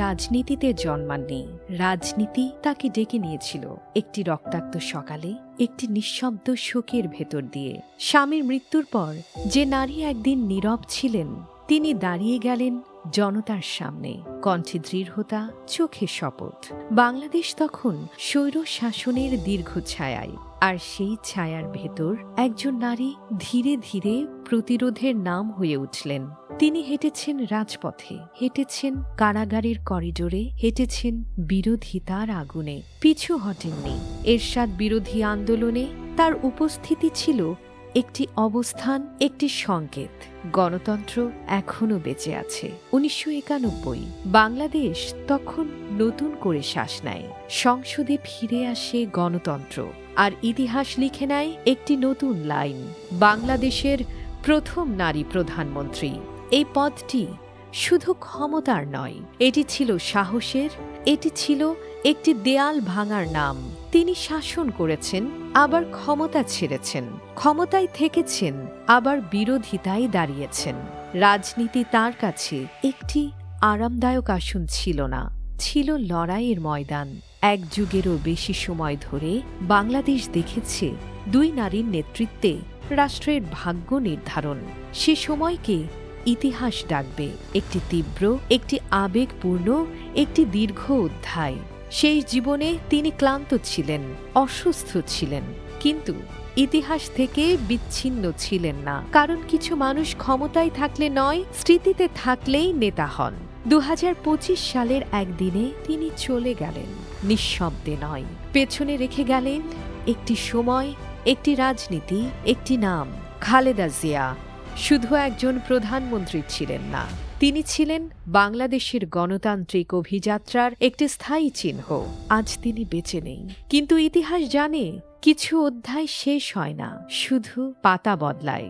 রাজনীতিতে জন্মাননি, রাজনীতি তাকে ডেকে নিয়েছিল একটি রক্তাক্ত সকালে, একটি নিঃশব্দ শোকের ভেতর দিয়ে। স্বামীর মৃত্যুর পর যে নারী একদিন নীরব ছিলেন, তিনি দাঁড়িয়ে গেলেন জনতার সামনে, কণ্ঠে দৃঢ়তা, চোখে শপথ। বাংলাদেশ তখন স্বৈর শাসনের দীর্ঘ ছায়ায়, আর সেই ছায়ার ভেতর একজন নারী ধীরে ধীরে প্রতিরোধের নাম হয়ে উঠলেন। তিনি হেঁটেছেন রাজপথে, হেঁটেছেন কারাগারের করিডোরে, হেঁটেছেন বিরোধিতার আগুনে, পিছু হটেননি। এরশাদ বিরোধী আন্দোলনে তার উপস্থিতি ছিল একটি অবস্থান, একটি সংকেত। গণতন্ত্র এখনো বেঁচে আছে। 1991 বাংলাদেশ তখন নতুন করে শ্বাস নেয়। সংসদে ফিরে আসে গণতন্ত্র, আর ইতিহাস লিখে নেয় একটি নতুন লাইন, বাংলাদেশের প্রথম নারী প্রধানমন্ত্রী। এই পদটি শুধু ক্ষমতার নয়, এটি ছিল সাহসের, এটি ছিল একটি দেয়াল ভাঙার নাম। তিনি শাসন করেছেন, আবার ক্ষমতা ছেড়েছেন, ক্ষমতায় থেকেছেন, আবার বিরোধিতায় দাঁড়িয়েছেন। রাজনীতি তার কাছে একটি আরামদায়ক আসন ছিল না, ছিল লড়াইয়ের ময়দান। এক যুগেরও বেশি সময় ধরে বাংলাদেশ দেখেছে দুই নারীর নেতৃত্বে রাষ্ট্রের ভাগ্য নির্ধারণ। সে সময়কে ইতিহাস ডাকবে একটি তীব্র, একটি আবেগপূর্ণ, একটি দীর্ঘ অধ্যায়। সেই জীবনে তিনি ক্লান্ত ছিলেন, অসুস্থ ছিলেন, কিন্তু ইতিহাস থেকে বিচ্ছিন্ন ছিলেন না। কারণ কিছু মানুষ ক্ষমতায় থাকলে নয়, স্মৃতিতে থাকলেই নেতা হন। 2025 সালের একদিনে তিনি চলে গেলেন, নিঃশব্দে নয়। পেছনে রেখে গেলেন একটি সময়, একটি রাজনীতি, একটি নাম। খালেদা জিয়া শুধু একজন প্রধানমন্ত্রী ছিলেন না, তিনি ছিলেন বাংলাদেশের গণতান্ত্রিক অভিযাত্রার একটি স্থায়ী চিহ্ন। আজ তিনি বেঁচে নেই, কিন্তু ইতিহাস জানে কিছু অধ্যায় শেষ হয় না, শুধু পাতা বদলায়।